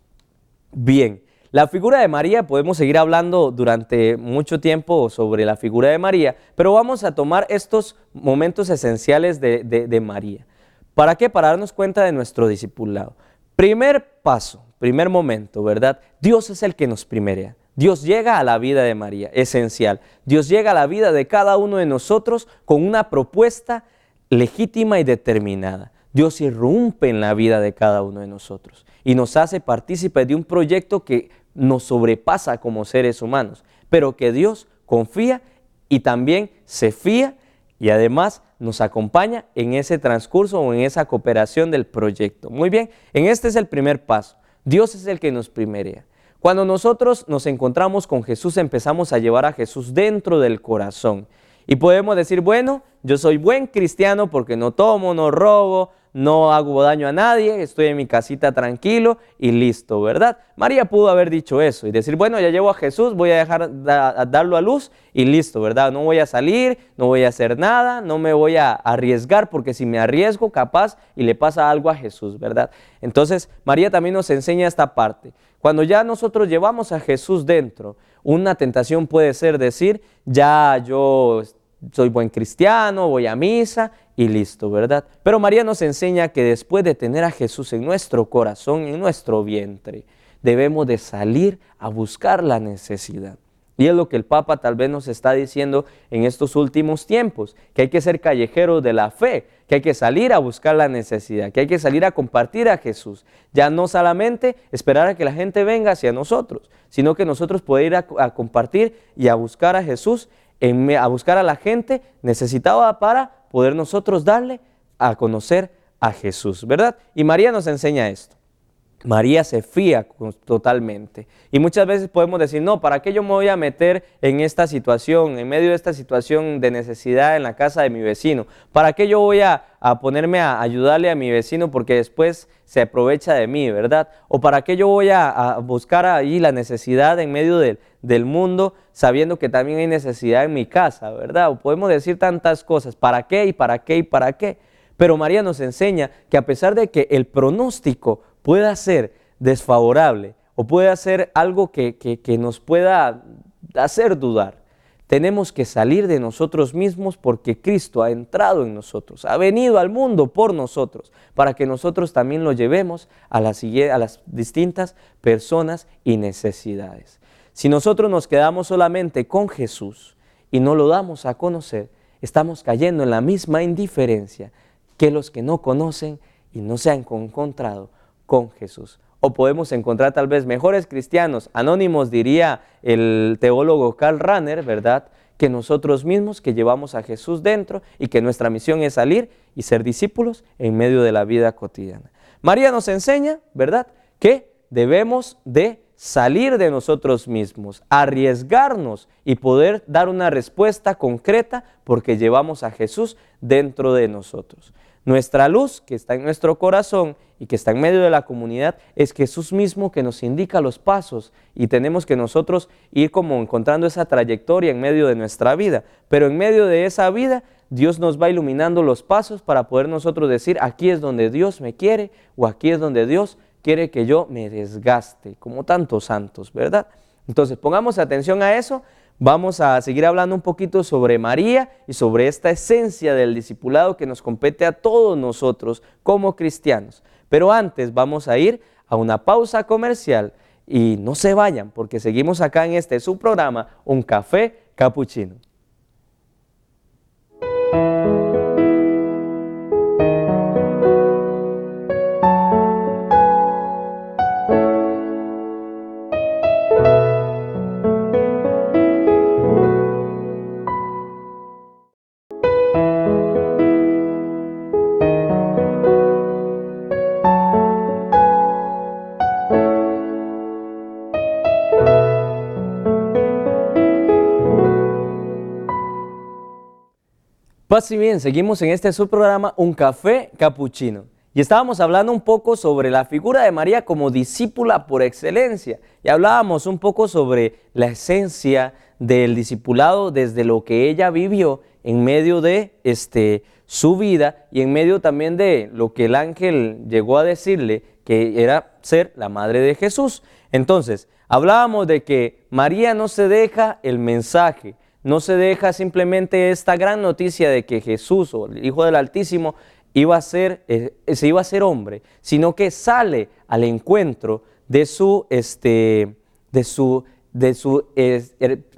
Bien, la figura de María, podemos seguir hablando durante mucho tiempo sobre la figura de María, pero vamos a tomar estos momentos esenciales de María. ¿Para qué? Para darnos cuenta de nuestro discipulado. Primer paso, primer momento, ¿verdad? Dios es el que nos primerea. Dios llega a la vida de María, esencial. Dios llega a la vida de cada uno de nosotros con una propuesta legítima y determinada. Dios irrumpe en la vida de cada uno de nosotros y nos hace partícipes de un proyecto que nos sobrepasa como seres humanos, pero que Dios confía y también se fía y además nos acompaña en ese transcurso o en esa cooperación del proyecto. Muy bien, este es el primer paso. Dios es el que nos primerea. Cuando nosotros nos encontramos con Jesús, empezamos a llevar a Jesús dentro del corazón. Y podemos decir, bueno, yo soy buen cristiano porque no tomo, no robo, no hago daño a nadie, estoy en mi casita tranquilo y listo, ¿verdad? María pudo haber dicho eso y decir, bueno, ya llevo a Jesús, voy a dejar a darlo a luz y listo, ¿verdad? No voy a salir, no voy a hacer nada, no me voy a arriesgar porque si me arriesgo, capaz y le pasa algo a Jesús, ¿verdad? Entonces, María también nos enseña esta parte. Cuando ya nosotros llevamos a Jesús dentro, una tentación puede ser decir, ya yo soy buen cristiano, voy a misa y listo, ¿verdad? Pero María nos enseña que después de tener a Jesús en nuestro corazón, en nuestro vientre, debemos de salir a buscar la necesidad. Y es lo que el Papa tal vez nos está diciendo en estos últimos tiempos, que hay que ser callejeros de la fe, que hay que salir a buscar la necesidad, que hay que salir a compartir a Jesús. Ya no solamente esperar a que la gente venga hacia nosotros, sino que nosotros poder ir a compartir y a buscar a Jesús, a buscar a la gente necesitada para poder nosotros darle a conocer a Jesús, ¿verdad? Y María nos enseña esto. María se fía totalmente. Y muchas veces podemos decir, no, ¿para qué yo me voy a meter en esta situación, en medio de esta situación de necesidad en la casa de mi vecino? ¿Para qué yo voy a ponerme a ayudarle a mi vecino porque después se aprovecha de mí, ¿verdad? ¿O para qué yo voy a buscar ahí la necesidad en medio del mundo sabiendo que también hay necesidad en mi casa, ¿verdad? O podemos decir tantas cosas, ¿para qué y para qué y para qué? Pero María nos enseña que a pesar de que el pronóstico pueda ser desfavorable o pueda ser algo que nos pueda hacer dudar, tenemos que salir de nosotros mismos porque Cristo ha entrado en nosotros, ha venido al mundo por nosotros, para que nosotros también lo llevemos a las distintas personas y necesidades. Si nosotros nos quedamos solamente con Jesús y no lo damos a conocer, estamos cayendo en la misma indiferencia que los que no conocen y no se han encontrado con Jesús. O podemos encontrar tal vez mejores cristianos, anónimos diría el teólogo Karl Rahner, ¿verdad?, que nosotros mismos que llevamos a Jesús dentro y que nuestra misión es salir y ser discípulos en medio de la vida cotidiana. María nos enseña, ¿verdad?, que debemos de salir de nosotros mismos, arriesgarnos y poder dar una respuesta concreta porque llevamos a Jesús dentro de nosotros. Nuestra luz, que está en nuestro corazón y que está en medio de la comunidad, es Jesús mismo que nos indica los pasos y tenemos que nosotros ir como encontrando esa trayectoria en medio de nuestra vida. Pero en medio de esa vida, Dios nos va iluminando los pasos para poder nosotros decir, aquí es donde Dios me quiere o aquí es donde Dios quiere que yo me desgaste, como tantos santos, ¿verdad? Entonces, pongamos atención a eso. Vamos a seguir hablando un poquito sobre María y sobre esta esencia del discipulado que nos compete a todos nosotros como cristianos. Pero antes vamos a ir a una pausa comercial y no se vayan porque seguimos acá en su programa, Un Café Capuchino. Paz y bien, seguimos en este subprograma Un Café Capuchino. Y estábamos hablando un poco sobre la figura de María como discípula por excelencia. Y hablábamos un poco sobre la esencia del discipulado desde lo que ella vivió en medio de su vida y en medio también de lo que el ángel llegó a decirle, que era ser la madre de Jesús. Entonces, hablábamos de que María no se deja el mensaje, no se deja simplemente esta gran noticia de que Jesús, o el Hijo del Altísimo, se iba a ser hombre, sino que sale al encuentro de su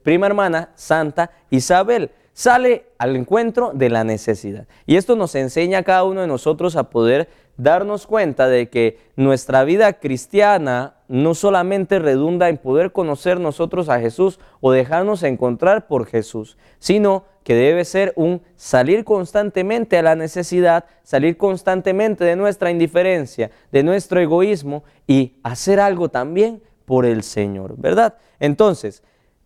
prima hermana, Santa Isabel. Sale al encuentro de la necesidad. Y esto nos enseña a cada uno de nosotros a poder darnos cuenta de que nuestra vida cristiana no solamente redunda en poder conocer nosotros a Jesús o dejarnos encontrar por Jesús, sino que debe ser un salir constantemente a la necesidad, salir constantemente de nuestra indiferencia, de nuestro egoísmo y hacer algo también por el Señor, ¿verdad? Entonces,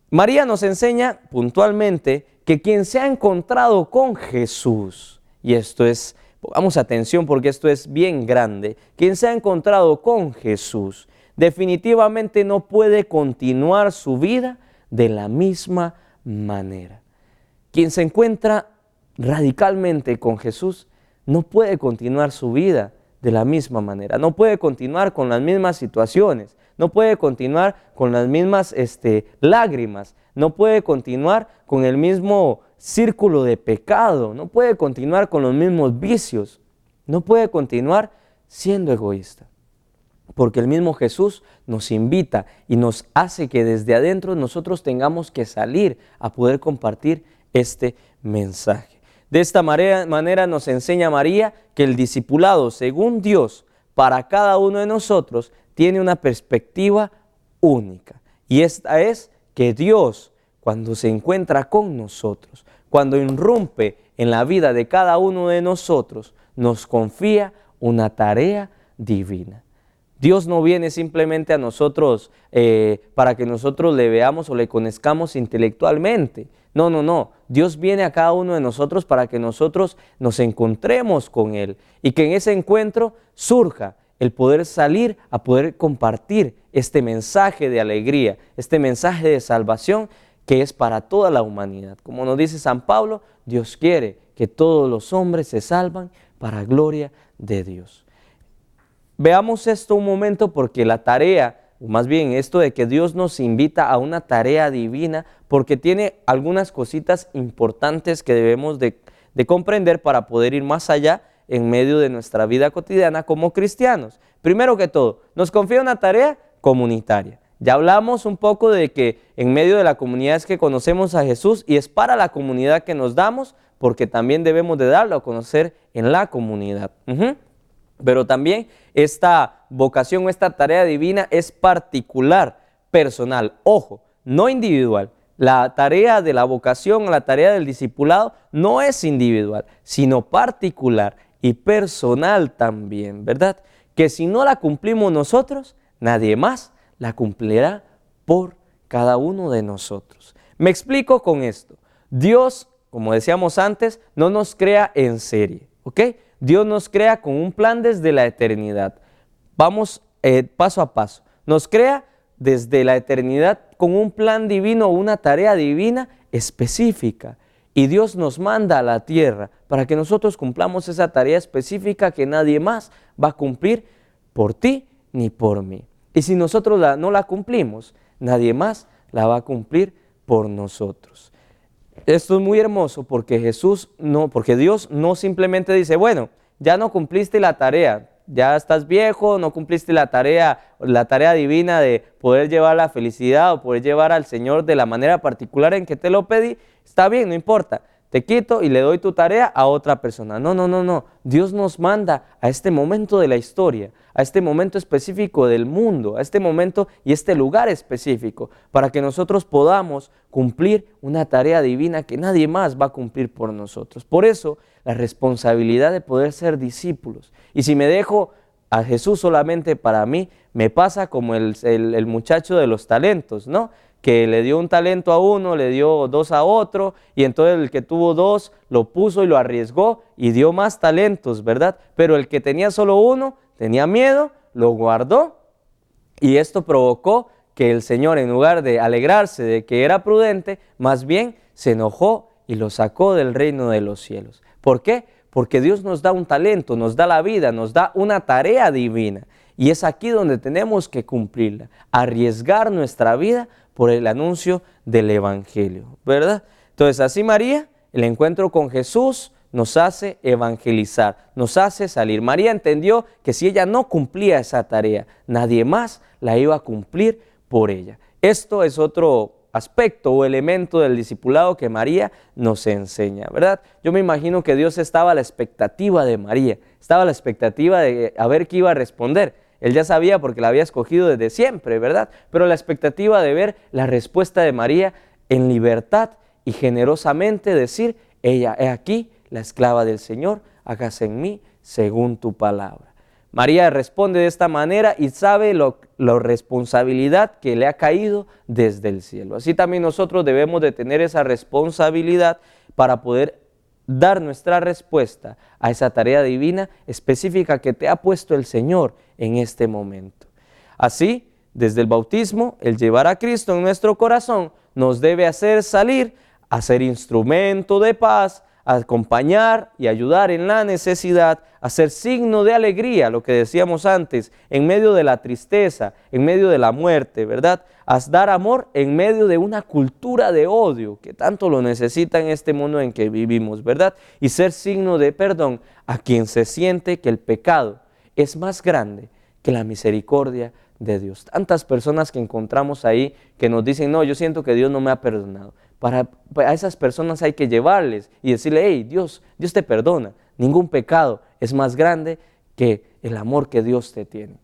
María nos enseña puntualmente que quien se ha encontrado con Jesús, y esto es, pongamos atención porque esto es bien grande, quien se ha encontrado con Jesús definitivamente no puede continuar su vida de la misma manera. Quien se encuentra radicalmente con Jesús no puede continuar su vida de la misma manera, no puede continuar con las mismas situaciones, no puede continuar con las mismas lágrimas, no puede continuar con el mismo círculo de pecado, no puede continuar con los mismos vicios, no puede continuar siendo egoísta. Porque el mismo Jesús nos invita y nos hace que desde adentro nosotros tengamos que salir a poder compartir este mensaje. De esta manera nos enseña María que el discipulado, según Dios, para cada uno de nosotros, tiene una perspectiva única. Y esta es que Dios, cuando se encuentra con nosotros, cuando irrumpe en la vida de cada uno de nosotros, nos confía una tarea divina. Dios no viene simplemente a nosotros para que nosotros le veamos o le conozcamos intelectualmente. No, no, no. Dios viene a cada uno de nosotros para que nosotros nos encontremos con Él y que en ese encuentro surja el poder salir a poder compartir este mensaje de alegría, este mensaje de salvación que es para toda la humanidad. Como nos dice San Pablo, Dios quiere que todos los hombres se salvan para gloria de Dios. Veamos esto un momento porque la tarea, o más bien esto de que Dios nos invita a una tarea divina, porque tiene algunas cositas importantes que debemos de comprender para poder ir más allá en medio de nuestra vida cotidiana como cristianos. Primero que todo, nos confía una tarea comunitaria. Ya hablamos un poco de que en medio de la comunidad es que conocemos a Jesús y es para la comunidad que nos damos, porque también debemos de darlo a conocer en la comunidad. Pero también esta vocación, esta tarea divina es particular, personal, ojo, no individual. La tarea de la vocación, la tarea del discipulado no es individual, sino particular y personal también, ¿verdad? Que si no la cumplimos nosotros, nadie más la cumplirá por cada uno de nosotros. Me explico con esto. Dios, como decíamos antes, no nos crea en serie, ¿ok? Dios nos crea con un plan desde la eternidad. Vamos paso a paso. Nos crea desde la eternidad con un plan divino, una tarea divina específica. Y Dios nos manda a la tierra para que nosotros cumplamos esa tarea específica que nadie más va a cumplir por ti ni por mí. Y si nosotros no la cumplimos, nadie más la va a cumplir por nosotros. Esto es muy hermoso porque Dios no simplemente dice, bueno, ya no cumpliste la tarea, ya estás viejo, no cumpliste la tarea divina de poder llevar la felicidad o poder llevar al Señor de la manera particular en que te lo pedí, está bien, no importa, te quito y le doy tu tarea a otra persona. No, no, no, no. Dios nos manda a este momento de la historia, a este momento específico del mundo, a este momento y este lugar específico, para que nosotros podamos cumplir una tarea divina que nadie más va a cumplir por nosotros. Por eso, la responsabilidad de poder ser discípulos. Y si me dejo a Jesús solamente para mí, me pasa como el muchacho de los talentos, ¿no? que le dio un talento a uno, le dio 2 a otro, y entonces el que tuvo 2 lo puso y lo arriesgó y dio más talentos, ¿verdad? Pero el que tenía solo uno, tenía miedo, lo guardó, y esto provocó que el Señor, en lugar de alegrarse de que era prudente, más bien se enojó y lo sacó del reino de los cielos. ¿Por qué? Porque Dios nos da un talento, nos da la vida, nos da una tarea divina. Y es aquí donde tenemos que cumplirla, arriesgar nuestra vida por el anuncio del Evangelio, ¿verdad? Entonces, así María, el encuentro con Jesús nos hace evangelizar, nos hace salir. María entendió que si ella no cumplía esa tarea, nadie más la iba a cumplir por ella. Esto es otro aspecto o elemento del discipulado que María nos enseña, ¿verdad? Yo me imagino que Dios estaba a la expectativa de María, estaba a la expectativa de a ver qué iba a responder. Él ya sabía porque la había escogido desde siempre, ¿verdad? Pero la expectativa de ver la respuesta de María en libertad y generosamente decir, ella, he aquí la esclava del Señor, hágase en mí según tu palabra. María responde de esta manera y sabe la responsabilidad que le ha caído desde el cielo. Así también nosotros debemos de tener esa responsabilidad para poder dar nuestra respuesta a esa tarea divina específica que te ha puesto el Señor en este momento. Así, desde el bautismo, el llevar a Cristo en nuestro corazón nos debe hacer salir a ser instrumento de paz, a acompañar y ayudar en la necesidad, a ser signo de alegría, lo que decíamos antes, en medio de la tristeza, en medio de la muerte, ¿verdad? A dar amor en medio de una cultura de odio que tanto lo necesita en este mundo en que vivimos, ¿verdad? Y ser signo de perdón a quien se siente que el pecado es más grande que la misericordia de Dios. Tantas personas que encontramos ahí que nos dicen, no, yo siento que Dios no me ha perdonado. A esas personas hay que llevarles y decirle, hey, Dios te perdona. Ningún pecado es más grande que el amor que Dios te tiene.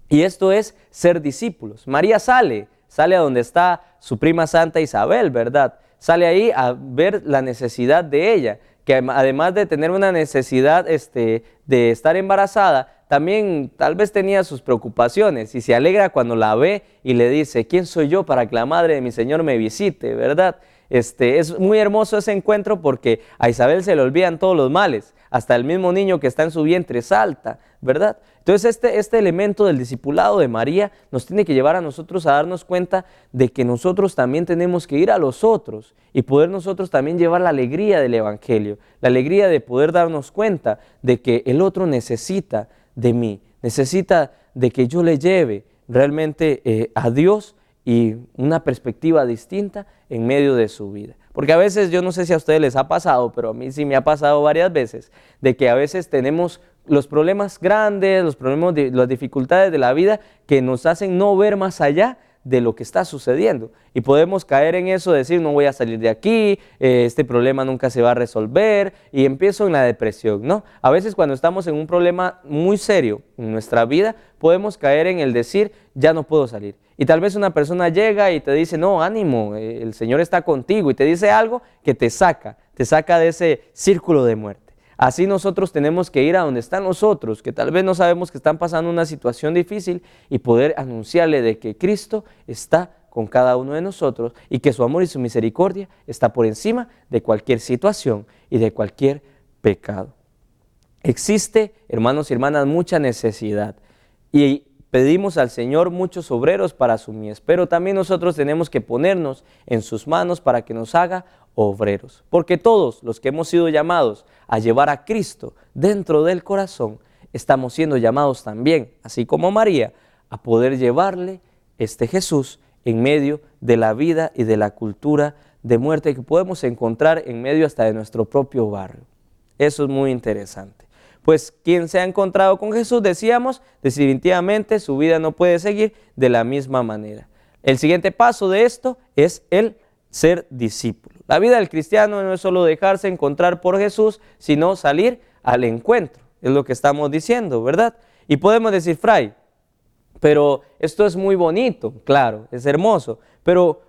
Y esto es ser discípulos. María sale a donde está su prima Santa Isabel, ¿verdad? Sale ahí a ver la necesidad de ella, que además de tener una necesidad de estar embarazada, también tal vez tenía sus preocupaciones y se alegra cuando la ve y le dice, ¿quién soy yo para que la madre de mi Señor me visite? ¿Verdad? Es muy hermoso ese encuentro porque a Isabel se le olvidan todos los males, hasta el mismo niño que está en su vientre salta, ¿verdad? Entonces este elemento del discipulado de María nos tiene que llevar a nosotros a darnos cuenta de que nosotros también tenemos que ir a los otros y poder nosotros también llevar la alegría del Evangelio, la alegría de poder darnos cuenta de que el otro necesita de mí, necesita de que yo le lleve realmente a Dios y una perspectiva distinta en medio de su vida. Porque a veces, yo no sé si a ustedes les ha pasado, pero a mí sí me ha pasado varias veces, de que a veces tenemos los problemas grandes, las dificultades de la vida que nos hacen no ver más allá de lo que está sucediendo. Y podemos caer en eso, decir, no voy a salir de aquí, este problema nunca se va a resolver, y empiezo en la depresión, ¿no? A veces cuando estamos en un problema muy serio en nuestra vida, podemos caer en el decir, ya no puedo salir. Y tal vez una persona llega y te dice, no, ánimo, el Señor está contigo, y te dice algo que te saca de ese círculo de muerte. Así nosotros tenemos que ir a donde están los otros, que tal vez no sabemos que están pasando una situación difícil, y poder anunciarle de que Cristo está con cada uno de nosotros y que su amor y su misericordia está por encima de cualquier situación y de cualquier pecado. Existe, hermanos y hermanas, mucha necesidad y pedimos al Señor muchos obreros para su mies, pero también nosotros tenemos que ponernos en sus manos para que nos haga obreros, porque todos los que hemos sido llamados a llevar a Cristo dentro del corazón, estamos siendo llamados también, así como María, a poder llevarle Jesús en medio de la vida y de la cultura de muerte que podemos encontrar en medio hasta de nuestro propio barrio. Eso es muy interesante. Pues quien se ha encontrado con Jesús, decíamos, definitivamente su vida no puede seguir de la misma manera. El siguiente paso de esto es el ser discípulo. La vida del cristiano no es solo dejarse encontrar por Jesús, sino salir al encuentro. Es lo que estamos diciendo, ¿verdad? Y podemos decir, Fray, pero esto es muy bonito, claro, es hermoso, pero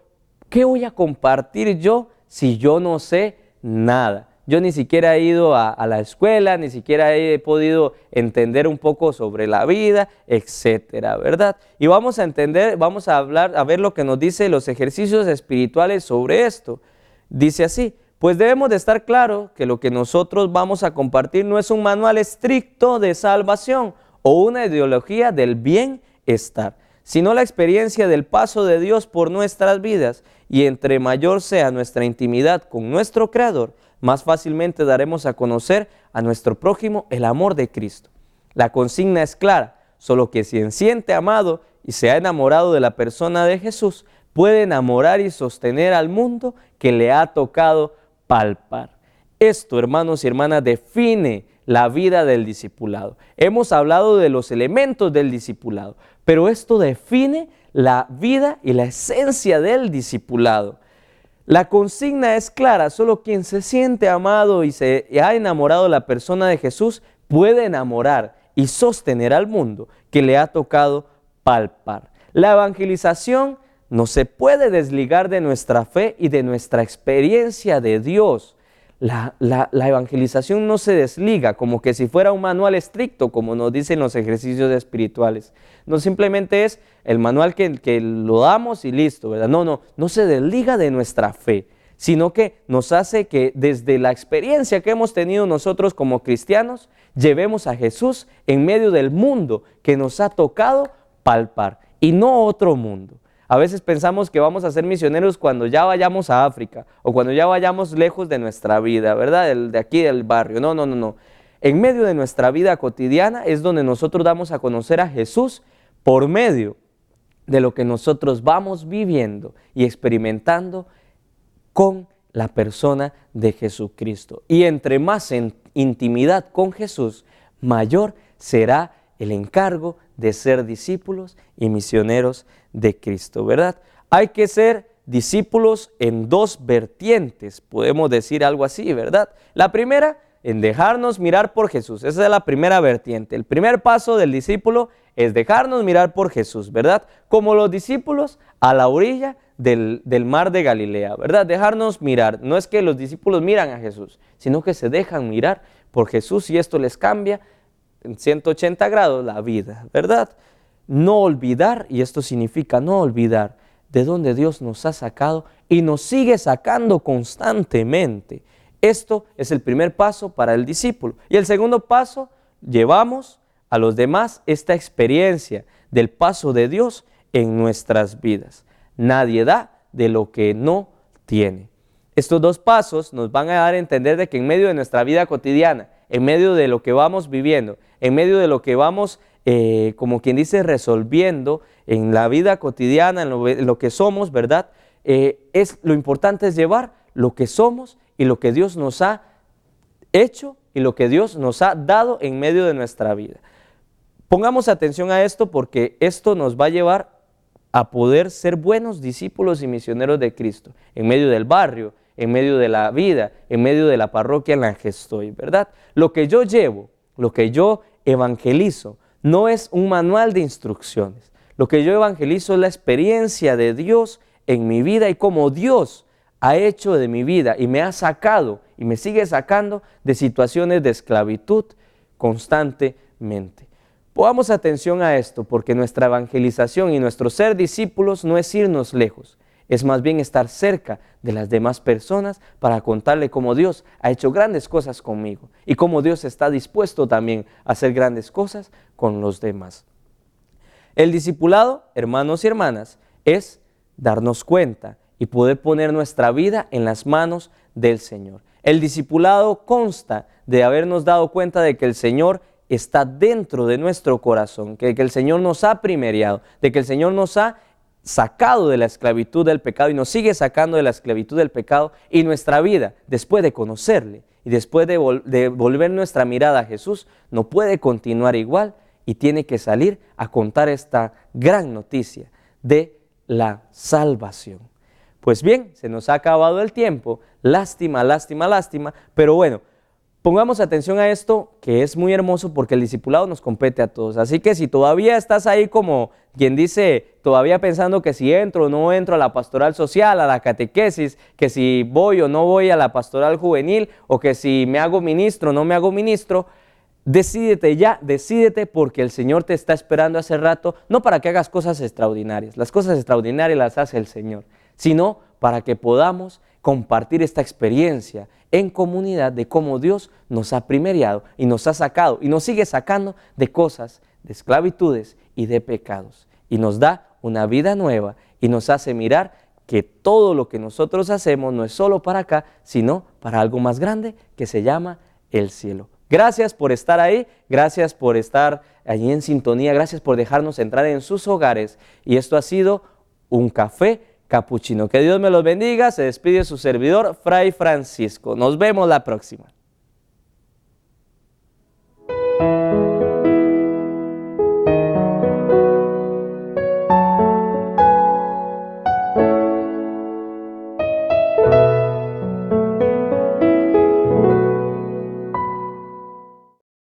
¿qué voy a compartir yo si yo no sé nada? yo ni siquiera he ido a la escuela, ni siquiera he podido entender un poco sobre la vida, etcétera, ¿verdad? Y vamos a entender, vamos a hablar, a ver lo que nos dice los ejercicios espirituales sobre esto. Dice así: pues debemos de estar claro que lo que nosotros vamos a compartir no es un manual estricto de salvación o una ideología del bienestar, sino la experiencia del paso de Dios por nuestras vidas, y entre mayor sea nuestra intimidad con nuestro Creador, más fácilmente daremos a conocer a nuestro prójimo el amor de Cristo. La consigna es clara: solo que quien siente amado y se ha enamorado de la persona de Jesús puede enamorar y sostener al mundo que le ha tocado palpar. Esto, hermanos y hermanas, define la vida del discipulado. Hemos hablado de los elementos del discipulado, pero esto define la vida y la esencia del discipulado. La consigna es clara: solo quien se siente amado y se ha enamorado de la persona de Jesús puede enamorar y sostener al mundo que le ha tocado palpar. La evangelización no se puede desligar de nuestra fe y de nuestra experiencia de Dios. La evangelización no se desliga como que si fuera un manual estricto, como nos dicen los ejercicios espirituales. No simplemente es el manual que lo damos y listo, ¿verdad? No se desliga de nuestra fe, sino que nos hace que desde la experiencia que hemos tenido nosotros como cristianos, llevemos a Jesús en medio del mundo que nos ha tocado palpar, y no otro mundo. A veces pensamos que vamos a ser misioneros cuando ya vayamos a África o cuando ya vayamos lejos de nuestra vida, ¿verdad? De aquí del barrio. No. En medio de nuestra vida cotidiana es donde nosotros damos a conocer a Jesús por medio de lo que nosotros vamos viviendo y experimentando con la persona de Jesucristo. Y entre más intimidad con Jesús, mayor será el encargo de ser discípulos y misioneros de Cristo, ¿verdad? Hay que ser discípulos en dos vertientes, podemos decir algo así, ¿verdad? La primera, en dejarnos mirar por Jesús. Esa es la primera vertiente. El primer paso del discípulo es dejarnos mirar por Jesús, ¿verdad? Como los discípulos a la orilla del mar de Galilea, ¿verdad? Dejarnos mirar. No es que los discípulos miran a Jesús, sino que se dejan mirar por Jesús, y esto les cambia en 180 grados la vida, ¿verdad? No olvidar, y esto significa no olvidar de dónde Dios nos ha sacado y nos sigue sacando constantemente. Esto es el primer paso para el discípulo. Y el segundo paso, llevamos a los demás esta experiencia del paso de Dios en nuestras vidas. Nadie da de lo que no tiene. Estos dos pasos nos van a dar a entender de que en medio de nuestra vida cotidiana, en medio de lo que vamos viviendo, en medio de lo que vamos, como quien dice, resolviendo en la vida cotidiana, en lo que somos, ¿verdad? Lo importante es llevar lo que somos y lo que Dios nos ha hecho y lo que Dios nos ha dado en medio de nuestra vida. Pongamos atención a esto, porque esto nos va a llevar a poder ser buenos discípulos y misioneros de Cristo, en medio del barrio, en medio de la vida, en medio de la parroquia en la que estoy, ¿verdad? Lo que yo llevo, lo que yo evangelizo, no es un manual de instrucciones. Lo que yo evangelizo es la experiencia de Dios en mi vida y cómo Dios ha hecho de mi vida y me ha sacado y me sigue sacando de situaciones de esclavitud constantemente. Pongamos atención a esto, porque nuestra evangelización y nuestro ser discípulos no es irnos lejos, es más bien estar cerca de las demás personas para contarle cómo Dios ha hecho grandes cosas conmigo y cómo Dios está dispuesto también a hacer grandes cosas con los demás. El discipulado, hermanos y hermanas, es darnos cuenta y poder poner nuestra vida en las manos del Señor. El discipulado consta de habernos dado cuenta de que el Señor está dentro de nuestro corazón, que el Señor nos ha primerado, de que el Señor nos ha sacado de la esclavitud del pecado y nos sigue sacando de la esclavitud del pecado, y nuestra vida, después de conocerle y después de volver nuestra mirada a Jesús, no puede continuar igual y tiene que salir a contar esta gran noticia de la salvación. Pues bien, se nos ha acabado el tiempo, lástima, pero bueno, Pongamos atención a esto, que es muy hermoso porque el discipulado nos compete a todos. Así que si todavía estás ahí como quien dice, todavía pensando que si entro o no entro a la pastoral social, a la catequesis, que si voy o no voy a la pastoral juvenil, o que si me hago ministro o no me hago ministro, decídete ya, decídete, porque el Señor te está esperando hace rato, no para que hagas cosas extraordinarias, las cosas extraordinarias las hace el Señor, sino para que podamos compartir esta experiencia en comunidad de cómo Dios nos ha primerado y nos ha sacado y nos sigue sacando de cosas, de esclavitudes y de pecados, y nos da una vida nueva y nos hace mirar que todo lo que nosotros hacemos no es solo para acá, sino para algo más grande que se llama el cielo. Gracias por estar ahí, gracias por estar allí en sintonía, gracias por dejarnos entrar en sus hogares, y esto ha sido un café capuchino. Que Dios me los bendiga. Se despide su servidor, Fray Francisco. Nos vemos la próxima.